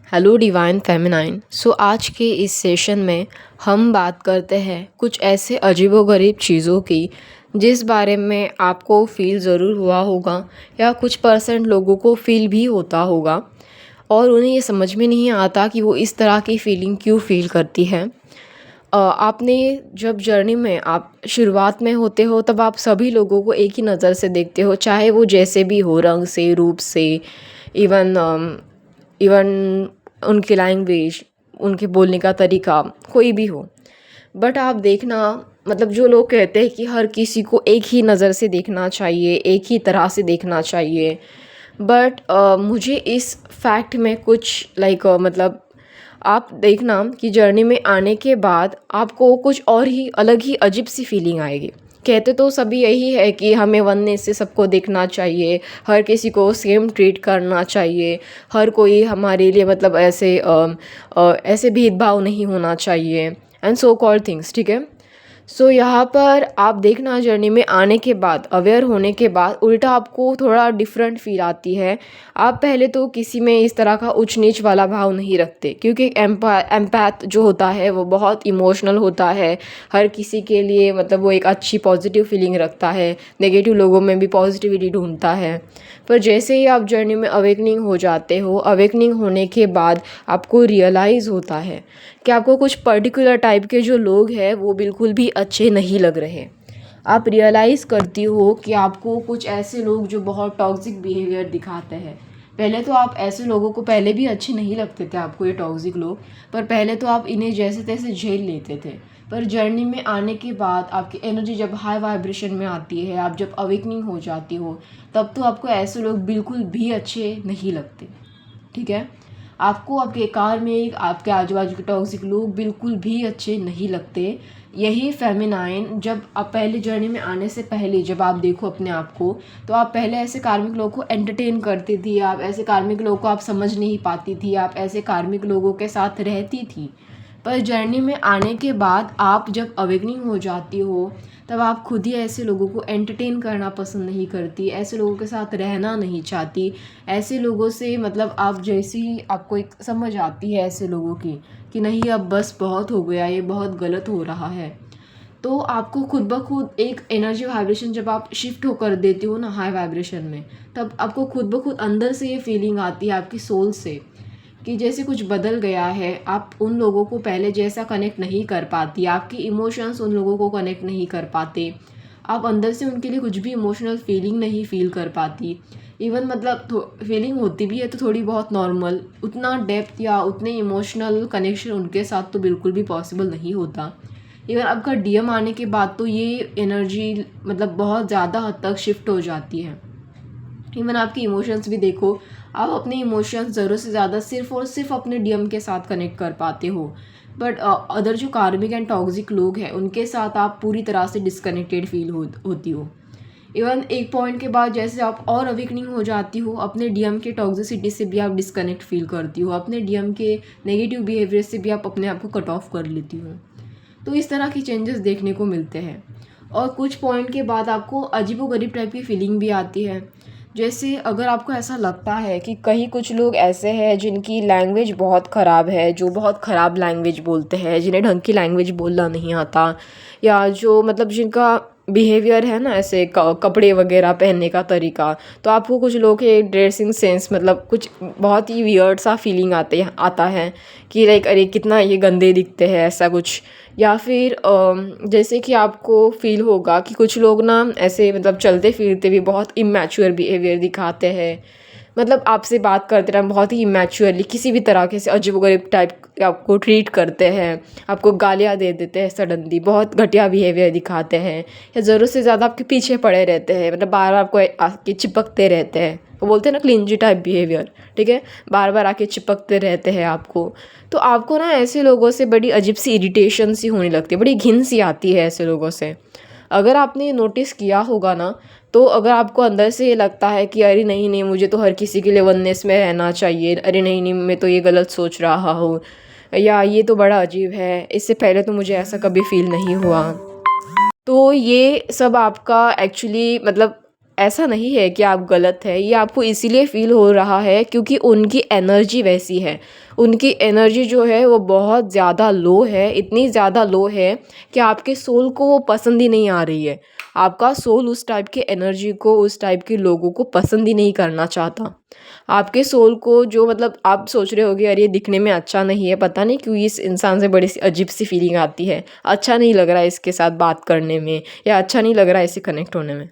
Hello divine feminine. आज के इस सेशन में हम बात करते हैं कुछ ऐसे अजीबोगरीब चीज़ों की जिस बारे में आपको फ़ील ज़रूर हुआ होगा या कुछ परसेंट लोगों को फ़ील भी होता होगा और उन्हें ये समझ में नहीं आता कि वो इस तरह की फ़ीलिंग क्यों फ़ील करती है। आपने जब जर्नी में आप शुरुआत में होते हो तब आप सभी लोगों को एक ही नज़र से देखते हो, चाहे वो जैसे भी हो, रंग से, रूप से, इवन इवन उनकी लैंग्वेज, उनके बोलने का तरीका कोई भी हो। बट आप देखना, मतलब जो लोग कहते हैं कि हर किसी को एक ही नज़र से देखना चाहिए, एक ही तरह से देखना चाहिए, बट मुझे इस फैक्ट में कुछ मतलब आप देखना कि जर्नी में आने के बाद आपको कुछ और ही अलग ही अजीब सी फीलिंग आएगी। कहते तो सभी यही है कि हमें वननेस से सबको देखना चाहिए, हर किसी को सेम ट्रीट करना चाहिए, हर कोई हमारे लिए मतलब ऐसे भेदभाव नहीं होना चाहिए एंड सो कॉल्ड थिंग्स, ठीक है। यहाँ पर आप देखना, जर्नी में आने के बाद, अवेयर होने के बाद उल्टा आपको थोड़ा डिफरेंट फील आती है। आप पहले तो किसी में इस तरह का ऊंच नीच वाला भाव नहीं रखते, क्योंकि एम्पैथ जो होता है वो बहुत इमोशनल होता है। हर किसी के लिए मतलब वो एक अच्छी पॉजिटिव फीलिंग रखता है, नेगेटिव लोगों में भी पॉजिटिविटी ढूंढता है। पर जैसे ही आप जर्नी में अवेकनिंग हो जाते हो, अवेकनिंग होने के बाद आपको रियलाइज़ होता है कि आपको कुछ पर्टिकुलर टाइप के जो लोग हैं वो बिल्कुल भी अच्छे नहीं लग रहे। आप रियलाइज़ करती हो कि आपको कुछ ऐसे लोग जो बहुत टॉक्सिक बिहेवियर दिखाते हैं। पहले तो आप ऐसे लोगों को पहले भी अच्छे नहीं लगते थे आपको, ये टॉक्सिक लोग, पर पहले तो आप इन्हें जैसे तैसे झेल लेते थे। पर जर्नी में आने के बाद आपकी एनर्जी जब हाई वाइब्रेशन में आती है, आप जब अवेकनिंग हो जाती हो, तब तो आपको ऐसे लोग बिल्कुल भी अच्छे नहीं लगते, ठीक है। आपको आपके कार में आपके आजू बाजू के टॉक्सिक लोग बिल्कुल भी अच्छे नहीं लगते। यही फेमिनाइन, जब आप पहले जर्नी में आने से पहले जब आप देखो अपने आप को, तो आप पहले ऐसे कार्मिक लोगों को एंटरटेन करती थी, आप ऐसे कार्मिक लोगों को आप समझ नहीं पाती थी, आप ऐसे कार्मिक लोगों के साथ रहती थी। पर जर्नी में आने के बाद आप जब अवेकनिंग हो जाती हो, तब आप खुद ही ऐसे लोगों को एंटरटेन करना पसंद नहीं करती, ऐसे लोगों के साथ रहना नहीं चाहती। ऐसे लोगों से मतलब आप जैसे ही आपको एक समझ आती है ऐसे लोगों की कि नहीं अब बस बहुत हो गया, ये बहुत गलत हो रहा है, तो आपको खुद ब खुद एक एनर्जी वाइब्रेशन जब आप शिफ्ट होकर देती हो ना हाई वाइब्रेशन में, तब आपको खुद ब खुद अंदर से ये फीलिंग आती है आपकी सोल से कि जैसे कुछ बदल गया है। आप उन लोगों को पहले जैसा कनेक्ट नहीं कर पाती, आपकी इमोशंस उन लोगों को कनेक्ट नहीं कर पाते, आप अंदर से उनके लिए कुछ भी इमोशनल फीलिंग नहीं फील कर पाती। इवन मतलब फीलिंग होती भी है तो थोड़ी बहुत नॉर्मल, उतना डेप्थ या उतने इमोशनल कनेक्शन उनके साथ तो बिल्कुल भी पॉसिबल नहीं होता। इवन आपका डीएम आने के बाद तो ये एनर्जी मतलब बहुत ज़्यादा हद तक शिफ्ट हो जाती है। इवन आपके इमोशंस भी देखो, आप अपने इमोशंस ज़रूरत से ज़्यादा सिर्फ और सिर्फ अपने डीएम के साथ कनेक्ट कर पाते हो, बट अदर जो कार्मिक एंड टॉक्सिक लोग हैं उनके साथ आप पूरी तरह से डिस्कनेक्टेड फील होती हो। इवन एक पॉइंट के बाद जैसे आप और अवेकनिंग हो जाती हो, अपने डीएम के टॉक्सिसिटी से भी आप डिस्कनेक्ट फील करती हो, अपने डीएम के नेगेटिव बिहेवियर से भी आप अपने आप को कट ऑफ कर लेती हो। तो इस तरह की चेंजेस देखने को मिलते हैं। और कुछ पॉइंट के बाद आपको अजीबोगरीब टाइप की फीलिंग भी आती है। जैसे अगर आपको ऐसा लगता है कि कहीं कुछ लोग ऐसे हैं जिनकी लैंग्वेज बहुत ख़राब है, जो बहुत ख़राब लैंग्वेज बोलते हैं, जिन्हें ढंग की लैंग्वेज बोलना नहीं आता, या जो मतलब जिनका बिहेवियर है ना ऐसे कपड़े वगैरह पहनने का तरीका, तो आपको कुछ लोग के ड्रेसिंग सेंस मतलब कुछ बहुत ही वियर्ड सा फीलिंग आता है कि लाइक अरे कितना ये गंदे दिखते हैं, ऐसा कुछ। या फिर जैसे कि आपको फील होगा कि कुछ लोग ना ऐसे मतलब चलते फिरते भी बहुत इमैच्योर बिहेवियर दिखाते हैं, मतलब आपसे बात करते टाइम बहुत ही इमैच्योरली किसी भी तरह के से अजीबोगरीब टाइप आपको ट्रीट करते हैं, आपको गालियाँ दे देते हैं सडनली, बहुत घटिया बिहेवियर दिखाते हैं, या ज़रूरत से ज़्यादा आपके पीछे पड़े रहते हैं, मतलब बार बार आपको आके चिपकते रहते हैं, वो बोलते हैं ना क्लिंजी टाइप बिहेवियर, ठीक है, बार बार आके चिपकते रहते हैं आपको। तो आपको ना ऐसे लोगों से बड़ी अजीब सी इरिटेशन सी होने लगती है, बड़ी घिन सी आती है ऐसे लोगों से। अगर आपने नोटिस किया होगा ना, तो अगर आपको अंदर से ये लगता है कि अरे नहीं नहीं मुझे तो हर किसी के लिए वननेस में रहना चाहिए, अरे नहीं नहीं मैं तो ये गलत सोच रहा हूँ, या ये तो बड़ा अजीब है, इससे पहले तो मुझे ऐसा कभी फील नहीं हुआ, तो ये सब आपका एक्चुअली मतलब ऐसा नहीं है कि आप गलत है, ये आपको इसीलिए फ़ील हो रहा है क्योंकि उनकी एनर्जी वैसी है। उनकी एनर्जी जो है वो बहुत ज़्यादा लो है, इतनी ज़्यादा लो है कि आपके सोल को वो पसंद ही नहीं आ रही है। आपका सोल उस टाइप की एनर्जी को, उस टाइप के लोगों को पसंद ही नहीं करना चाहता। आपके सोल को जो मतलब आप सोच रहे होगे, अरे ये दिखने में अच्छा नहीं है, पता नहीं क्यों इस इंसान से बड़ी सी अजीब सी फीलिंग आती है, अच्छा नहीं लग रहा है इसके साथ बात करने में, या अच्छा नहीं लग रहा है इससे कनेक्ट होने में।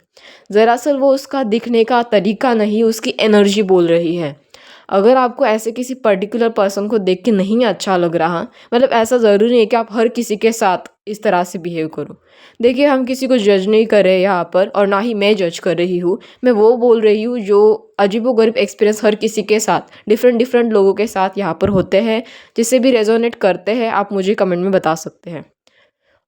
दरअसल वो उसका दिखने का तरीका नहीं, उसकी एनर्जी बोल रही है। अगर आपको ऐसे किसी पर्टिकुलर पर्सन को देख के नहीं अच्छा लग रहा, मतलब ऐसा ज़रूरी नहीं है कि आप हर किसी के साथ इस तरह से बिहेव करो। देखिए, हम किसी को जज नहीं कर रहे यहाँ पर, और ना ही मैं जज कर रही हूँ। मैं वो बोल रही हूँ जो अजीबोगरीब एक्सपीरियंस हर किसी के साथ, डिफरेंट डिफरेंट लोगों के साथ यहाँ पर होते हैं, जिससे भी रेजोनेट करते हैं, आप मुझे कमेंट में बता सकते हैं।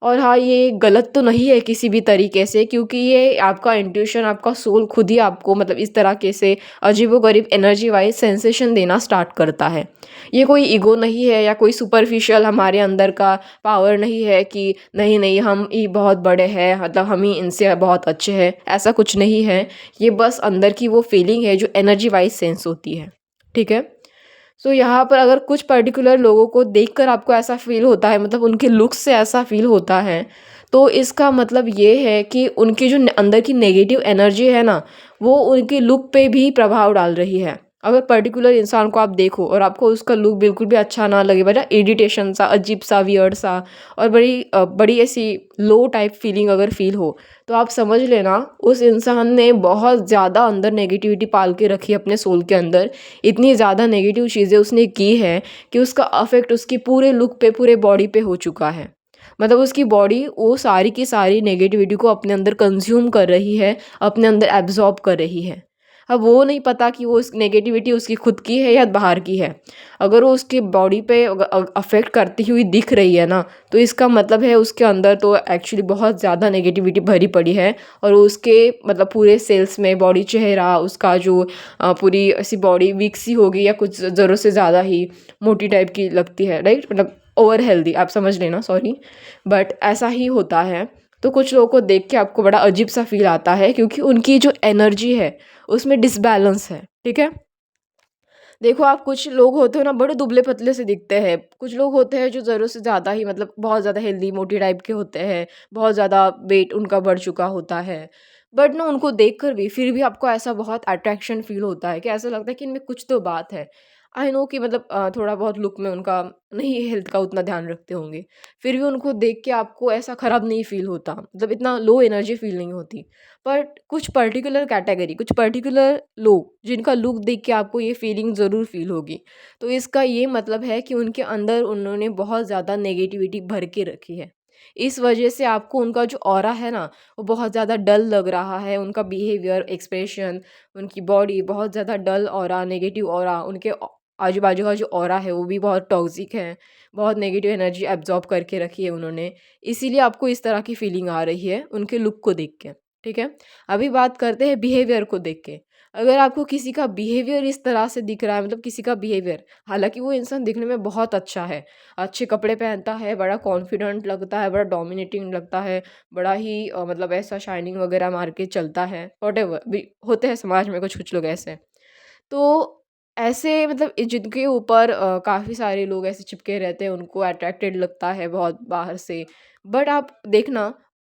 और हाँ, ये गलत तो नहीं है किसी भी तरीके से, क्योंकि ये आपका इंट्यूशन, आपका सोल खुद ही आपको मतलब इस तरीके से अजीबोगरीब एनर्जी वाइज सेंसेशन देना स्टार्ट करता है। ये कोई ईगो नहीं है या कोई सुपरफिशियल हमारे अंदर का पावर नहीं है कि नहीं नहीं हम ही बहुत बड़े हैं, मतलब हम ही इनसे बहुत अच्छे हैं, ऐसा कुछ नहीं है। ये बस अंदर की वो फीलिंग है जो एनर्जी वाइज सेंस होती है। ठीक है। सो यहाँ पर अगर कुछ पर्टिकुलर लोगों को देखकर आपको ऐसा फ़ील होता है, मतलब उनके लुक्स से ऐसा फ़ील होता है, तो इसका मतलब ये है कि उनकी जो अंदर की नेगेटिव एनर्जी है ना, वो उनके लुक पे भी प्रभाव डाल रही है। अगर पर्टिकुलर इंसान को आप देखो और आपको उसका लुक बिल्कुल भी अच्छा ना लगे, बड़ा इरिटेशन सा, अजीब सा, वियर्ड सा, और बड़ी ऐसी लो टाइप फीलिंग अगर फ़ील हो, तो आप समझ लेना उस इंसान ने बहुत ज़्यादा अंदर नेगेटिविटी पाल के रखी है अपने सोल के अंदर। इतनी ज़्यादा नेगेटिव चीज़ें उसने की है कि उसका अफ़ेक्ट उसकी पूरे लुक पे, पूरे बॉडी पे हो चुका है। मतलब उसकी बॉडी वो सारी की सारी नेगेटिविटी को अपने अंदर कंज़्यूम कर रही है, अपने अंदर एब्ज़ॉर्ब कर रही है। अब वो नहीं पता कि वो उस नेगेटिविटी उसकी खुद की है या बाहर की है। अगर वो उसकी बॉडी पे अफ़ेक्ट करती हुई दिख रही है ना, तो इसका मतलब है उसके अंदर तो एक्चुअली बहुत ज़्यादा नेगेटिविटी भरी पड़ी है, और उसके मतलब पूरे सेल्स में, बॉडी, चेहरा, उसका जो पूरी ऐसी बॉडी वीक सी होगी या कुछ ज़रूरत से ज़्यादा ही मोटी टाइप की लगती है, राइट? मतलब ओवर हेल्दी, आप समझ लेना, सॉरी, बट ऐसा ही होता है। तो कुछ लोगों को देख के आपको बड़ा अजीब सा फील आता है क्योंकि उनकी जो एनर्जी है उसमें डिसबैलेंस है। ठीक है। देखो, आप कुछ लोग होते हो ना, बड़े दुबले पतले से दिखते हैं, कुछ लोग होते हैं जो ज़रूरत से ज़्यादा ही मतलब बहुत ज़्यादा हेल्दी मोटी टाइप के होते हैं, बहुत ज़्यादा वेट उनका बढ़ चुका होता है, बट ना उनको देखकर भी फिर भी आपको ऐसा बहुत अट्रैक्शन फील होता है कि ऐसा लगता है कि इनमें कुछ तो बात है। आई नो कि मतलब थोड़ा बहुत लुक में उनका नहीं, हेल्थ का उतना ध्यान रखते होंगे, फिर भी उनको देख के आपको ऐसा खराब नहीं फील होता, मतलब इतना लो एनर्जी फील नहीं होती। बट कुछ पर्टिकुलर कैटेगरी, कुछ पर्टिकुलर लोग जिनका लुक देख के आपको ये फीलिंग ज़रूर फील होगी, तो इसका ये मतलब है कि उनके अंदर उन्होंने बहुत ज़्यादा नेगेटिविटी भर के रखी है। इस वजह से आपको उनका जो ऑरा है ना, वो बहुत ज़्यादा डल लग रहा है, उनका बिहेवियर, एक्सप्रेशन, उनकी बॉडी बहुत ज़्यादा डल ऑरा, नेगेटिव ऑरा, उनके आजू बाजू का जो ऑरा है वो भी बहुत टॉक्सिक है, बहुत नेगेटिव एनर्जी एब्जॉर्ब करके रखी है उन्होंने। इसीलिए आपको इस तरह की फीलिंग आ रही है उनके लुक को देख के। ठीक है। अभी बात करते हैं बिहेवियर को देख के। अगर आपको किसी का बिहेवियर इस तरह से दिख रहा है, मतलब किसी का बिहेवियर, हालांकि वो इंसान दिखने में बहुत अच्छा है, अच्छे कपड़े पहनता है, बड़ा कॉन्फिडेंट लगता है, बड़ा डोमिनेटिंग लगता है, बड़ा ही मतलब ऐसा शाइनिंग वगैरह मार के चलता है, वॉटेवर भी होते हैं समाज में कुछ कुछ लोग ऐसे। तो ऐसे मतलब जिनके ऊपर काफ़ी सारे लोग ऐसे चिपके रहते हैं, उनको अट्रैक्टेड लगता है बहुत बाहर से। बट आप देखना,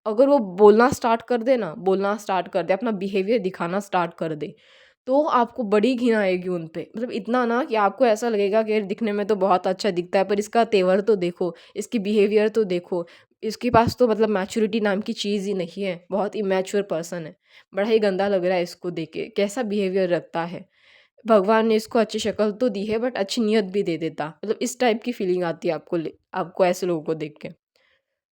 अगर वो बोलना स्टार्ट कर दे ना, बोलना स्टार्ट कर दे, अपना बिहेवियर दिखाना स्टार्ट कर दे, तो आपको बड़ी घिन आएगी उन पे। मतलब इतना ना कि आपको ऐसा लगेगा कि यार दिखने में तो बहुत अच्छा दिखता है, पर इसका तेवर तो देखो, इसकी बिहेवियर तो देखो, इसके पास तो मतलब मैच्योरिटी नाम की चीज़ ही नहीं है, बहुत इमैच्योर पर्सन है। बड़ा ही गंदा लग रहा है इसको देख के, कैसा बिहेवियर रखता है। भगवान ने इसको अच्छी शक्ल तो दी है बट अच्छी नियत भी दे देता, मतलब इस टाइप की फीलिंग आती है आपको ऐसे लोगों को देख के।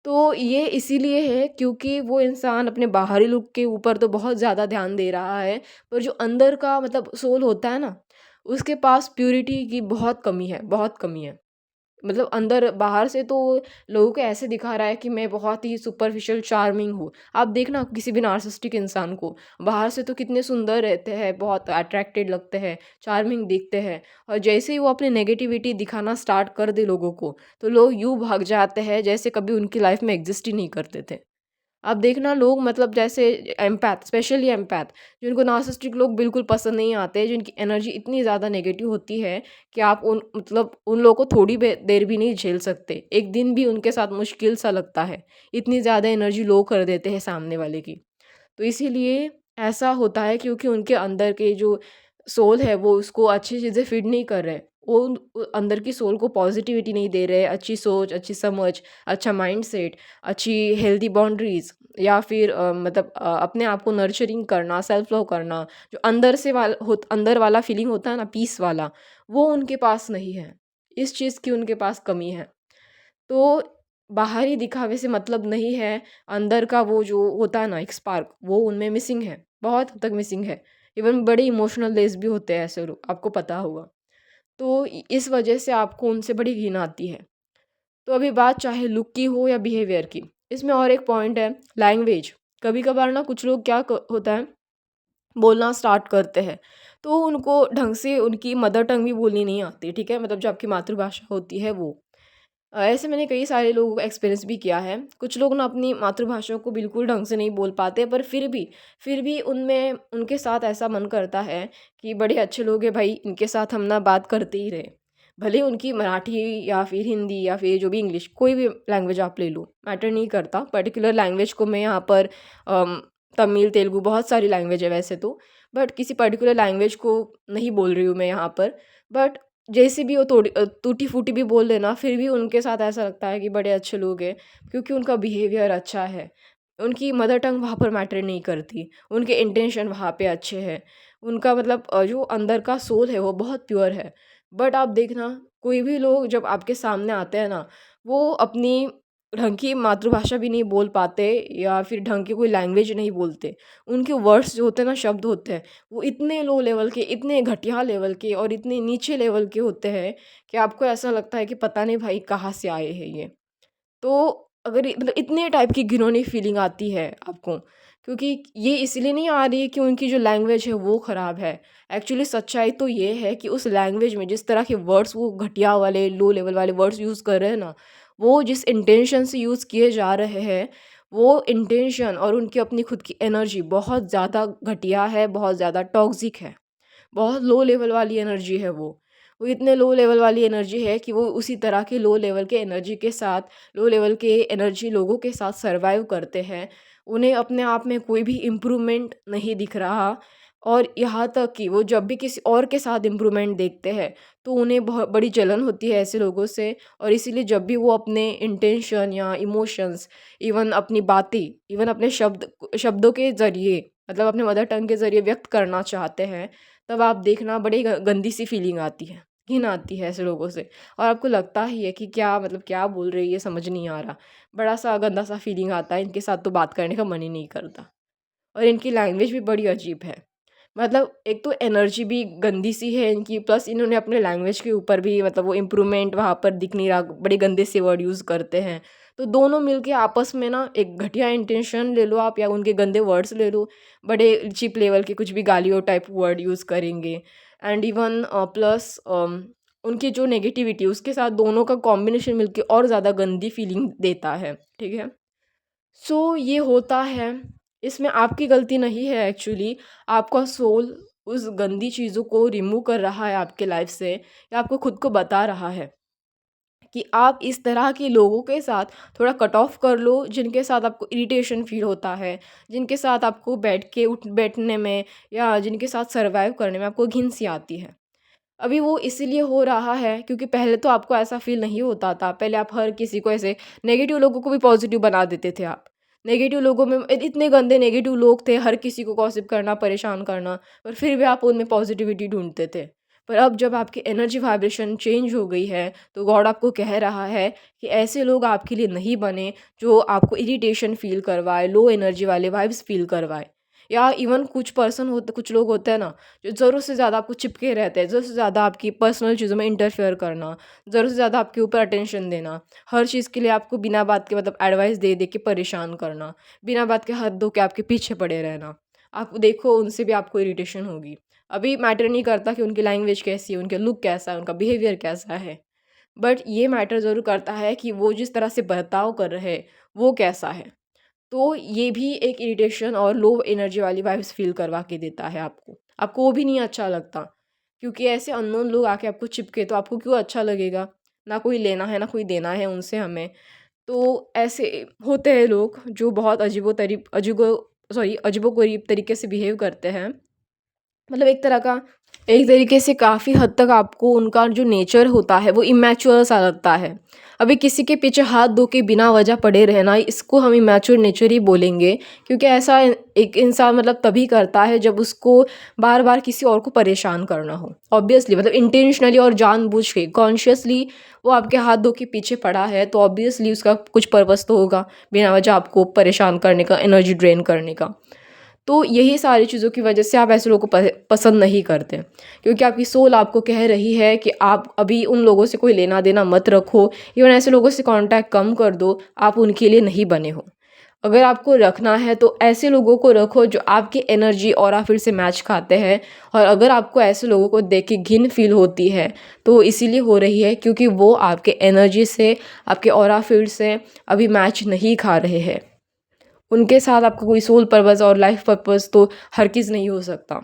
तो ये इसीलिए है क्योंकि वो इंसान अपने बाहरी लुक के ऊपर तो बहुत ज़्यादा ध्यान दे रहा है, पर जो अंदर का मतलब सोल होता है ना, उसके पास प्यूरिटी की बहुत कमी है, बहुत कमी है। मतलब अंदर, बाहर से तो लोगों को ऐसे दिखा रहा है कि मैं बहुत ही सुपरफिशियल चार्मिंग हूँ। आप देखना किसी भी नार्सिसिस्टिक इंसान को, बाहर से तो कितने सुंदर रहते हैं, बहुत अट्रैक्टेड लगते हैं, चार्मिंग दिखते हैं, और जैसे ही वो अपनी नेगेटिविटी दिखाना स्टार्ट कर दे लोगों को, तो लोग यूँ भाग जाते हैं जैसे कभी उनकी लाइफ में एग्जिस्ट ही नहीं करते थे। आप देखना लोग मतलब जैसे एम्पैथ, स्पेशली एम्पैथ, जिनको नार्सिसिस्टिक लोग बिल्कुल पसंद नहीं आते, जिनकी एनर्जी इतनी ज़्यादा नेगेटिव होती है कि आप उन मतलब उन लोगों को थोड़ी देर भी नहीं झेल सकते, एक दिन भी उनके साथ मुश्किल सा लगता है, इतनी ज़्यादा एनर्जी लो कर देते हैं सामने वाले की। तो इसीलिए ऐसा होता है क्योंकि उनके अंदर के जो सोल है वो उसको अच्छी चीज़ें फीड नहीं कर रहे, वो अंदर की सोल को पॉजिटिविटी नहीं दे रहे, अच्छी सोच, अच्छी समझ, अच्छा माइंडसेट, अच्छी हेल्दी बाउंड्रीज, या फिर अपने आप को नर्चरिंग करना, सेल्फ लव करना, जो अंदर वाला फीलिंग होता है ना, पीस वाला, वो उनके पास नहीं है। इस चीज़ की उनके पास कमी है। तो बाहरी दिखावे से मतलब नहीं है, अंदर का वो जो होता है ना एक स्पार्क, वो उनमें मिसिंग है, बहुत हद तक मिसिंग है। इवन बड़े इमोशनल लेस भी होते हैं ऐसे लोग, आपको पता होगा। तो इस वजह से आपको उनसे बड़ी घिन आती है। तो अभी बात चाहे लुक की हो या बिहेवियर की, इसमें और एक पॉइंट है लैंग्वेज। कभी कभार ना कुछ लोग होता है, बोलना स्टार्ट करते हैं तो उनको ढंग से उनकी मदर टंग भी बोलनी नहीं आती, ठीक है, मतलब जो आपकी मातृभाषा होती है वो। ऐसे मैंने कई सारे लोगों को एक्सपीरियंस भी किया है। कुछ लोग ना अपनी मातृभाषा को बिल्कुल ढंग से नहीं बोल पाते, पर फिर भी उनमें उनके साथ ऐसा मन करता है कि बड़े अच्छे लोग हैं भाई, इनके साथ हम ना बात करते ही रहे। भले उनकी मराठी या फिर हिंदी या फिर जो भी इंग्लिश, कोई भी लैंग्वेज आप ले लो, मैटर नहीं करता। पर्टिकुलर लैंग्वेज को मैं यहाँ पर तमिल, तेलुगु, बहुत सारी लैंग्वेज है वैसे तो, बट किसी पर्टिकुलर लैंग्वेज को नहीं बोल रही हूँ मैं यहाँ पर। बट जैसे भी वो थोड़ी टूटी-फूटी भी बोल देना, फिर भी उनके साथ ऐसा लगता है कि बड़े अच्छे लोग हैं, क्योंकि उनका बिहेवियर अच्छा है। उनकी मदर टंग वहाँ पर मैटर नहीं करती, उनके इंटेंशन वहाँ पे अच्छे हैं। उनका जो अंदर का सोल है वो बहुत प्योर है। बट आप देखना, कोई भी लोग जब आपके सामने आते हैं ना, वो अपनी ढंग की मातृभाषा भी नहीं बोल पाते या फिर ढंग की कोई लैंग्वेज नहीं बोलते। उनके वर्ड्स जो होते हैं ना, शब्द होते हैं, वो इतने लो लेवल के, इतने घटिया लेवल के और इतने नीचे लेवल के होते हैं कि आपको ऐसा लगता है कि पता नहीं भाई कहाँ से आए हैं ये। तो अगर मतलब इतने टाइप की घिनौनी फीलिंग आती है आपको, क्योंकि ये इसलिए नहीं आ रही है कि उनकी जो लैंग्वेज है वो ख़राब है। एक्चुअली सच्चाई तो ये है कि उस लैंग्वेज में जिस तरह के वर्ड्स वो घटिया वाले, लो लेवल वाले वर्ड्स यूज़ कर रहे हैं ना, वो जिस इंटेंशन से यूज़ किए जा रहे हैं, वो इंटेंशन और उनकी अपनी खुद की एनर्जी बहुत ज़्यादा घटिया है, बहुत ज़्यादा टॉक्सिक है। बहुत लो लेवल वाली एनर्जी है वो। वो इतने लो लेवल वाली एनर्जी है कि वो उसी तरह के लो लेवल के एनर्जी के साथ, लो लेवल के एनर्जी लोगों के साथ सर्वाइव करते हैं। उन्हें अपने आप में कोई भी इम्प्रूवमेंट नहीं दिख रहा, और यहाँ तक कि वो जब भी किसी और के साथ इम्प्रूवमेंट देखते हैं, तो उन्हें बहुत बड़ी जलन होती है ऐसे लोगों से। और इसीलिए जब भी वो अपने इंटेंशन या इमोशंस, इवन अपनी बातें, इवन अपने शब्दों के ज़रिए, मतलब अपने मदर टंग के ज़रिए व्यक्त करना चाहते हैं, तब आप देखना बड़ी गंदी सी फीलिंग आती है, घिन आती है ऐसे लोगों से। और आपको लगता ही है कि क्या मतलब क्या बोल रही है, ये समझ नहीं आ रहा। बड़ा सा गंदा सा फीलिंग आता है, इनके साथ तो बात करने का मन ही नहीं करता। और इनकी लैंग्वेज भी बड़ी अजीब है। मतलब एक तो एनर्जी भी गंदी सी है इनकी, प्लस इन्होंने अपने लैंग्वेज के ऊपर भी मतलब वो इम्प्रूवमेंट वहाँ पर दिख नहीं रहा, बड़े गंदे से वर्ड यूज़ करते हैं। तो दोनों मिलके आपस में ना एक घटिया इंटेंशन ले लो आप, या उनके गंदे वर्ड्स ले लो, बड़े चीप लेवल के कुछ भी गालियों टाइप वर्ड यूज़ करेंगे। एंड इवन प्लस उनकी जो नेगेटिविटी उसके साथ दोनों का कॉम्बिनेशन मिलके और ज़्यादा गंदी फीलिंग देता है, ठीक है? सो ये होता है, इसमें आपकी गलती नहीं है एक्चुअली। आपका सोल उस गंदी चीज़ों को रिमूव कर रहा है आपके लाइफ से, या आपको खुद को बता रहा है कि आप इस तरह के लोगों के साथ थोड़ा कट ऑफ कर लो, जिनके साथ आपको इरिटेशन फील होता है, जिनके साथ आपको बैठने में या जिनके साथ सर्वाइव करने में आपको घिन सी आती है। अभी वो इसीलिए हो रहा है क्योंकि पहले तो आपको ऐसा फ़ील नहीं होता था। पहले आप हर किसी को ऐसे नेगेटिव लोगों को भी पॉज़िटिव बना देते थे आप। नेगेटिव लोगों में इतने गंदे नेगेटिव लोग थे, हर किसी को गॉसिप करना, परेशान करना, पर फिर भी आप उनमें पॉज़िटिविटी ढूँढते थे। पर अब जब आपकी एनर्जी वाइब्रेशन चेंज हो गई है, तो गॉड आपको कह रहा है कि ऐसे लोग आपके लिए नहीं बने, जो आपको इरिटेशन फ़ील करवाए, लो एनर्जी वाले वाइब्स फ़ील करवाए। या इवन कुछ लोग होते हैं ना, जो ज़रूरत से ज़्यादा आपको चिपके रहते हैं, ज़रूरत से ज़्यादा आपकी पर्सनल चीज़ों में इंटरफेयर करना, ज़रूरत से ज़्यादा आपके ऊपर अटेंशन देना, हर चीज़ के लिए आपको बिना बात के मतलब एडवाइस दे दे के परेशान करना, बिना बात के हद धो के आपके पीछे पड़े रहना। आप देखो उनसे भी आपको इरिटेशन होगी। अभी मैटर नहीं करता कि उनकी लैंग्वेज कैसी है, उनका लुक कैसा है, उनका बिहेवियर कैसा है, बट ये मैटर ज़रूर करता है कि वो जिस तरह से बर्ताव कर रहे हैं वो कैसा है। तो ये भी एक इरिटेशन और लो एनर्जी वाली वाइब्स फ़ील करवा के देता है आपको। आपको वो भी नहीं अच्छा लगता, क्योंकि ऐसे अननोन लोग आके आपको चिपके तो आपको क्यों अच्छा लगेगा? ना कोई लेना है, ना कोई देना है उनसे हमें। तो ऐसे होते हैं लोग जो बहुत अजीबो-गरीब तरीके से बिहेव करते हैं। मतलब एक तरीके से काफ़ी हद तक आपको उनका जो नेचर होता है वो इमैच्योर सा लगता है। अभी किसी के पीछे हाथ धो के बिना वजह पड़े रहना, इसको हम इमैच्योर नेचर ही बोलेंगे, क्योंकि ऐसा एक इंसान मतलब तभी करता है जब उसको बार बार किसी और को परेशान करना हो। ऑब्वियसली मतलब इंटेंशनली और जानबूझ के कॉन्शियसली वो आपके हाथ धो के पीछे पड़ा है, तो ऑब्वियसली उसका कुछ पर्पस तो होगा बिना वजह आपको परेशान करने का, एनर्जी ड्रेन करने का। तो यही सारी चीज़ों की वजह से आप ऐसे लोगों को पसंद नहीं करते, क्योंकि आपकी सोल आपको कह रही है कि आप अभी उन लोगों से कोई लेना देना मत रखो, इवन ऐसे लोगों से कांटेक्ट कम कर दो, आप उनके लिए नहीं बने हो। अगर आपको रखना है तो ऐसे लोगों को रखो जो आपकी एनर्जी ऑरा फील्ड से मैच खाते हैं। और अगर आपको ऐसे लोगों को देख के घिन फील होती है तो इसीलिए हो रही है क्योंकि वो आपके एनर्जी से, आपके ऑरा फील्ड से अभी मैच नहीं खा रहे हैं। उनके साथ आपका कोई सोल पर्पस और लाइफ पर्पस तो हर किस नहीं हो सकता।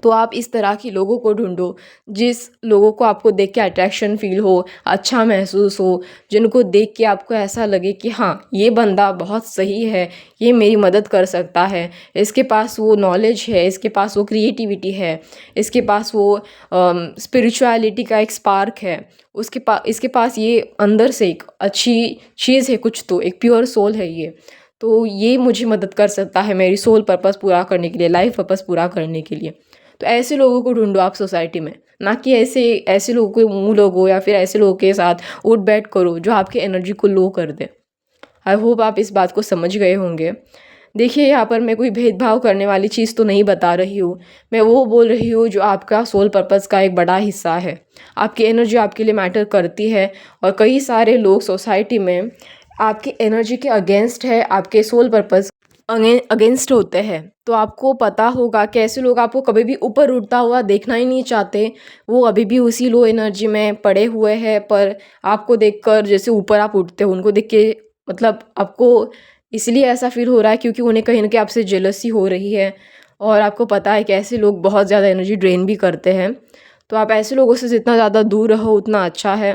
तो आप इस तरह के लोगों को ढूंढो जिस लोगों को आपको देख के अट्रैक्शन फील हो, अच्छा महसूस हो, जिनको देख के आपको ऐसा लगे कि हाँ ये बंदा बहुत सही है, ये मेरी मदद कर सकता है, इसके पास वो नॉलेज है, इसके पास वो क्रिएटिविटी है, इसके पास वो स्पिरिचुअलिटी का एक स्पार्क है, इसके पास ये अंदर से एक अच्छी चीज़ है, कुछ तो एक प्योर सोल है ये, तो ये मुझे मदद कर सकता है मेरी सोल पर्पस पूरा करने के लिए, लाइफ पर्पस पूरा करने के लिए। तो ऐसे लोगों को ढूंढो आप सोसाइटी में, ना कि ऐसे ऐसे लोगों को मुँह लगो या फिर ऐसे लोगों के साथ उठ बैठ करो जो आपके एनर्जी को लो कर दे। आई होप आप इस बात को समझ गए होंगे। देखिए यहाँ पर मैं कोई भेदभाव करने वाली चीज़ तो नहीं बता रही हूँ, मैं वो बोल रही हूँ जो आपका सोल पर्पस का एक बड़ा हिस्सा है। आपकी एनर्जी आपके लिए मैटर करती है, और कई सारे लोग सोसाइटी में आपकी एनर्जी के अगेंस्ट है, आपके सोल पर्पस अगेंस्ट होते हैं। तो आपको पता होगा कि ऐसे लोग आपको कभी भी ऊपर उठता हुआ देखना ही नहीं चाहते, वो अभी भी उसी लो एनर्जी में पड़े हुए हैं। पर आपको देखकर जैसे ऊपर आप उठते हो, उनको देख के मतलब आपको इसलिए ऐसा फील हो रहा है क्योंकि उन्हें कहीं ना कहीं आपसे जेलसी हो रही है, और आपको पता है कि ऐसे लोग बहुत ज़्यादा एनर्जी ड्रेन भी करते हैं। तो आप ऐसे लोगों से जितना ज़्यादा दूर रहो उतना अच्छा है।